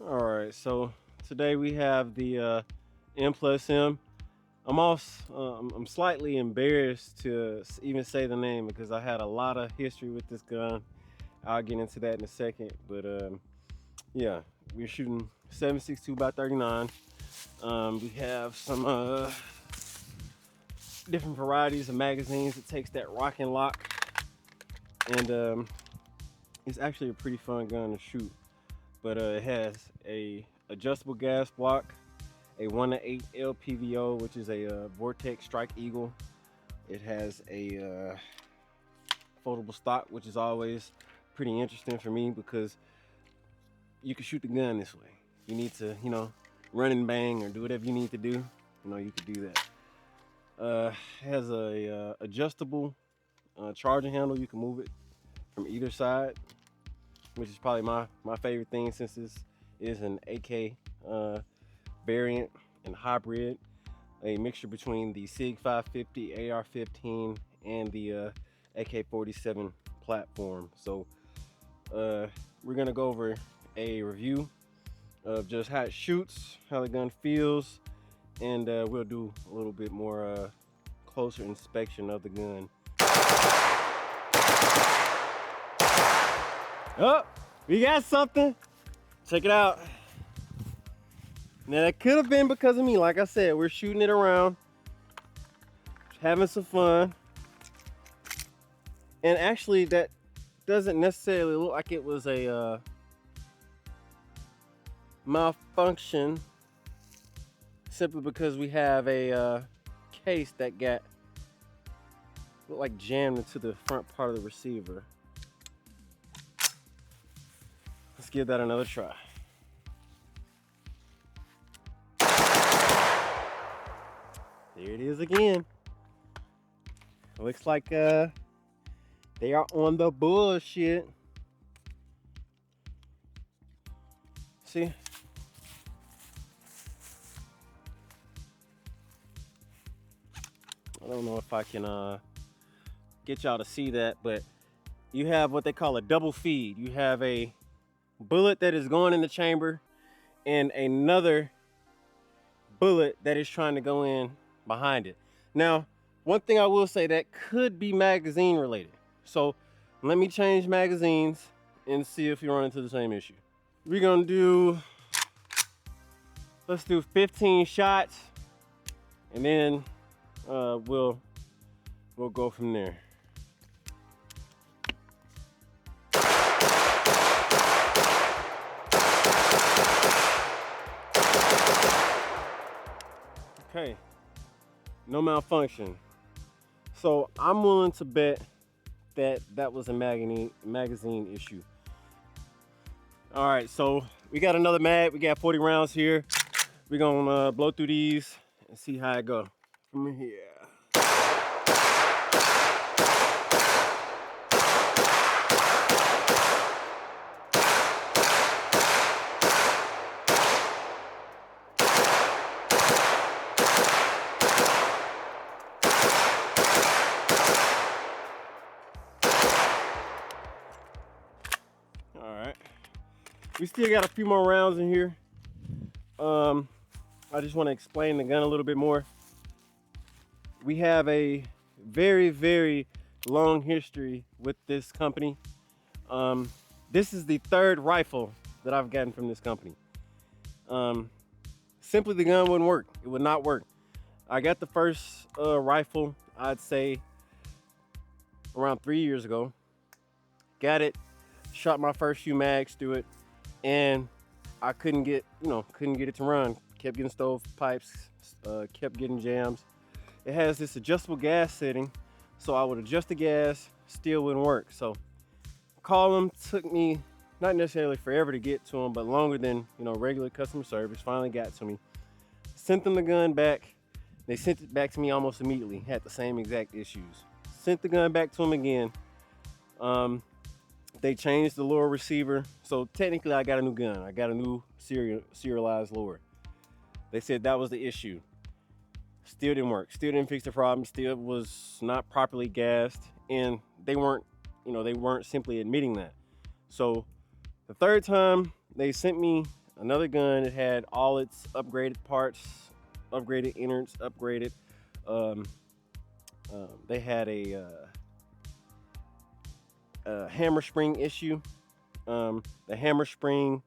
All right, so today we have the M plus M. I'm slightly embarrassed to even say the name because I had a lot of history with this gun. I'll get into that in a second, but yeah, we're shooting 7.62 by 39. We have some different varieties of magazines. It takes that rock and lock, and it's actually a pretty fun gun to shoot. But it has a adjustable gas block, a 1 to 8 LPVO, which is a Vortex Strike Eagle. It has a foldable stock, which is always pretty interesting for me because you can shoot the gun this way. You need to, run and bang or do whatever you need to do. You could do that. It has a adjustable charging handle. You can move it from either side, which is probably my favorite thing since this is an AK variant and hybrid, a mixture between the SIG 550, AR-15, and the AK-47 platform. So we're gonna go over a review of just how it shoots, how the gun feels, and we'll do a little bit more closer inspection of the gun. Oh, we got something. Check it out. Now that could have been because of me. Like I said, we're shooting it around, having some fun. And actually that doesn't necessarily look like it was a malfunction, simply because we have a case that got looked like jammed into the front part of the receiver. Let's give that another try. There it is again. Looks like they are on the bullshit. See? I don't know if I can get y'all to see that, but you have what they call a double feed. You have a bullet that is going in the chamber and another bullet that is trying to go in behind it. Now, one thing I will say, that could be magazine related. So let me change magazines and see if you run into the same issue. We're gonna let's do 15 shots, and then we'll go from there. Okay, no malfunction. So I'm willing to bet that was a magazine issue. All right, so we got another mag. We got 40 rounds here. We're gonna blow through these and see how it go from here. All right, we still got a few more rounds in here. I just want to explain the gun a little bit more. We have a very, very long history with this company. This is the third rifle that I've gotten from this company. Simply the gun wouldn't work. It would not work. I got the first rifle, I'd say around 3 years ago. Got it, shot my first few mags through it, and I couldn't get it to run. Kept getting stovepipes, kept getting jams. It has this adjustable gas setting, so I would adjust the gas, still wouldn't work. So call them, took me not necessarily forever to get to them, but longer than regular customer service. Finally got to me. Sent them the gun back. They sent it back to me almost immediately. Had the same exact issues. Sent the gun back to them again. They changed the lower receiver, so technically I got a new gun. I got a new serialized lower. They said that was the issue. Still didn't work. Still didn't fix the problem. Still was not properly gassed, and they weren't simply admitting that. So the third time they sent me another gun. It had all its upgraded parts, upgraded innards, upgraded. Um, they had hammer spring issue. The hammer spring,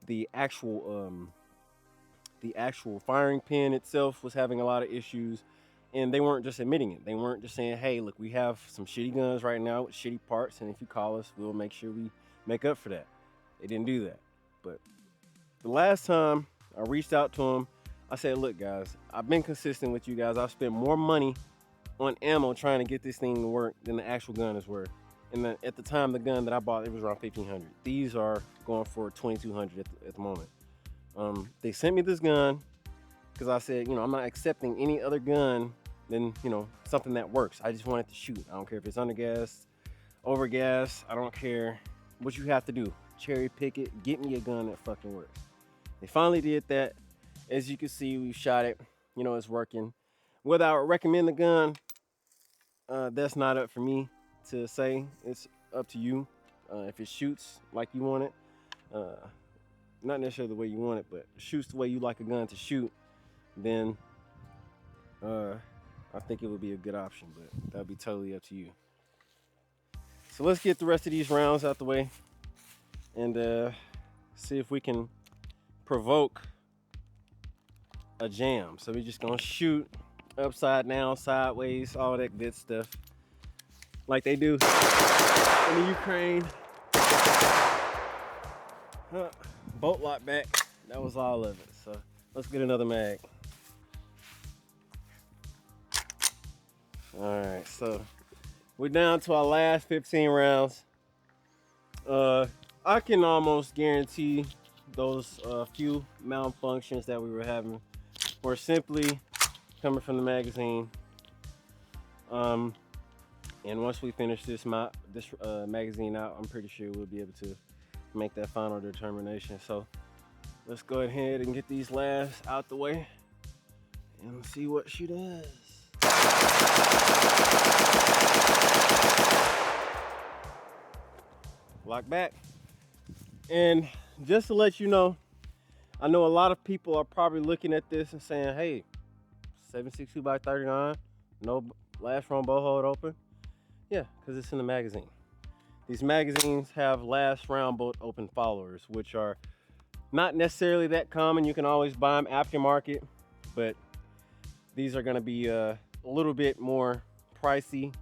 the actual firing pin itself was having a lot of issues, and they weren't just admitting it. They weren't just saying, "Hey, look, we have some shitty guns right now with shitty parts, and if you call us, we'll make sure we make up for that." They didn't do that. But the last time I reached out to them, I said, "Look, guys, I've been consistent with you guys. I've spent more money on ammo trying to get this thing to work than the actual gun is worth." And at the time, the gun that I bought, it was around 1,500. These are going for 2,200 at the moment. They sent me this gun because I said, I'm not accepting any other gun than, something that works. I just want it to shoot. I don't care if it's under gas, over gas. I don't care what you have to do. Cherry pick it. Get me a gun that fucking works. They finally did that. As you can see, we shot it. It's working. Whether I would recommend the gun, that's not up for me to say. It's up to you. If it shoots like you want it, not necessarily the way you want it, but shoots the way you like a gun to shoot, then I think it would be a good option, but that'd be totally up to you. So let's get the rest of these rounds out the way and see if we can provoke a jam. So we're just gonna shoot upside down, sideways, all that good stuff like they do in the Ukraine. Bolt lock back. That was all of it. So let's get another mag. All right, so we're down to our last 15 rounds. I can almost guarantee those few malfunctions that we were having were simply coming from the magazine. And once we finish this magazine out, I'm pretty sure we'll be able to make that final determination. So let's go ahead and get these last out the way and see what she does. Lock back. And just to let you know, I know a lot of people are probably looking at this and saying, "Hey, 7.62 by 39, no last round bow hold open." Yeah, because it's in the magazine. These magazines have last round bolt open followers, which are not necessarily that common. You can always buy them aftermarket, but these are going to be a little bit more pricey,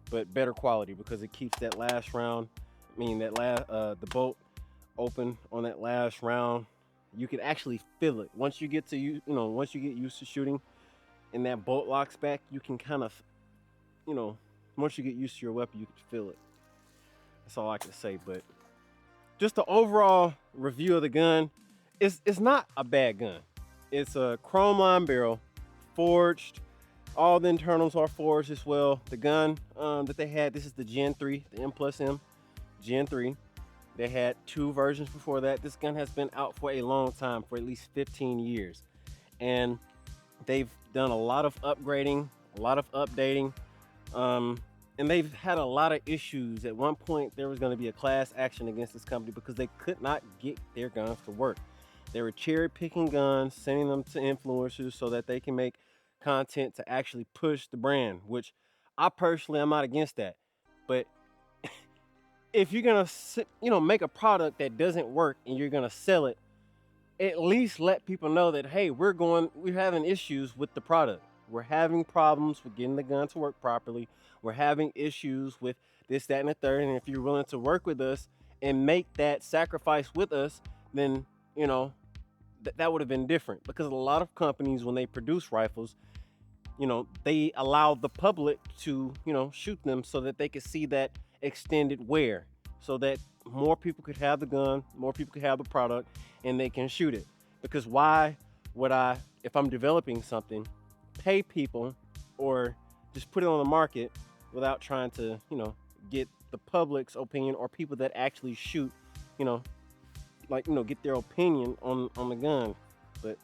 but better quality because it keeps that last round. The bolt open on that last round. You can actually feel it once you get to once you get used to shooting, and that bolt locks back. You can kind of, once you get used to your weapon, you can feel it. That's all I can say. But just the overall review of the gun, it's not a bad gun. It's a chrome line barrel, forged. All the internals are forged as well. The gun that they had, this is the Gen 3, the M+M Gen 3. They had 2 versions before that. This gun has been out for a long time, for at least 15 years. And they've done a lot of upgrading, a lot of updating. And they've had a lot of issues. At one point, there was going to be a class action against this company because they could not get their guns to work. They were cherry picking guns, sending them to influencers so that they can make content to actually push the brand, which I personally, I'm not against that. But if you're going to, make a product that doesn't work and you're going to sell it, at least let people know that, hey, we're having issues with the product. We're having problems with getting the gun to work properly. We're having issues with this, that, and the third. And if you're willing to work with us and make that sacrifice with us, then, that would have been different. Because a lot of companies, when they produce rifles, they allow the public to, shoot them so that they could see that extended wear, so that more people could have the gun, more people could have the product, and they can shoot it. Because why would I, if I'm developing something, pay people or just put it on the market without trying to, get the public's opinion or people that actually shoot, get their opinion on the gun. But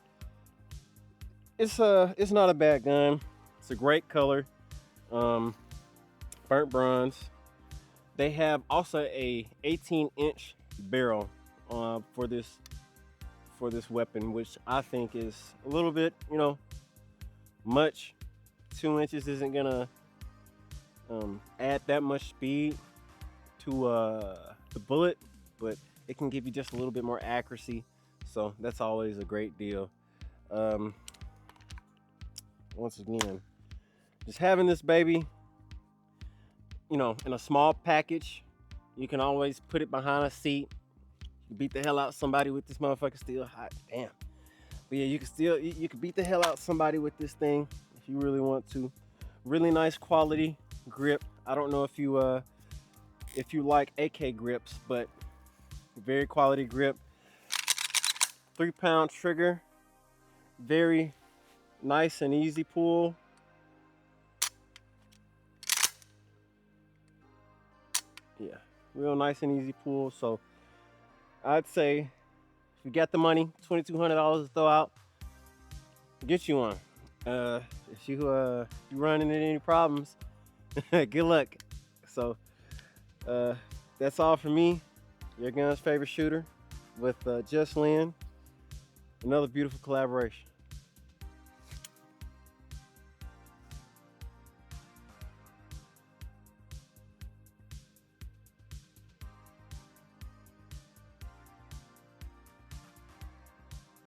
it's not a bad gun. It's a great color, burnt bronze. They have also a 18-inch barrel for this for this weapon, which I think is a little bit, you know, much. 2 inches isn't gonna add that much speed to the bullet, but it can give you just a little bit more accuracy. So that's always a great deal. Once again, just having this baby, you know, in a small package, you can always put it behind a seat. You beat the hell out somebody with this motherfucker still hot. Damn. But yeah, you can beat the hell out somebody with this thing if you really want to. Really nice quality grip. I don't know if you like AK grips, but very quality grip. 3-pound trigger. Very nice and easy pull. Yeah, real nice and easy pull. So I'd say if you got the money, $2,200 to throw out, get you one. If you run into any problems, good luck. So that's all for me, your gun's favorite shooter, with Just Lynn. Another beautiful collaboration.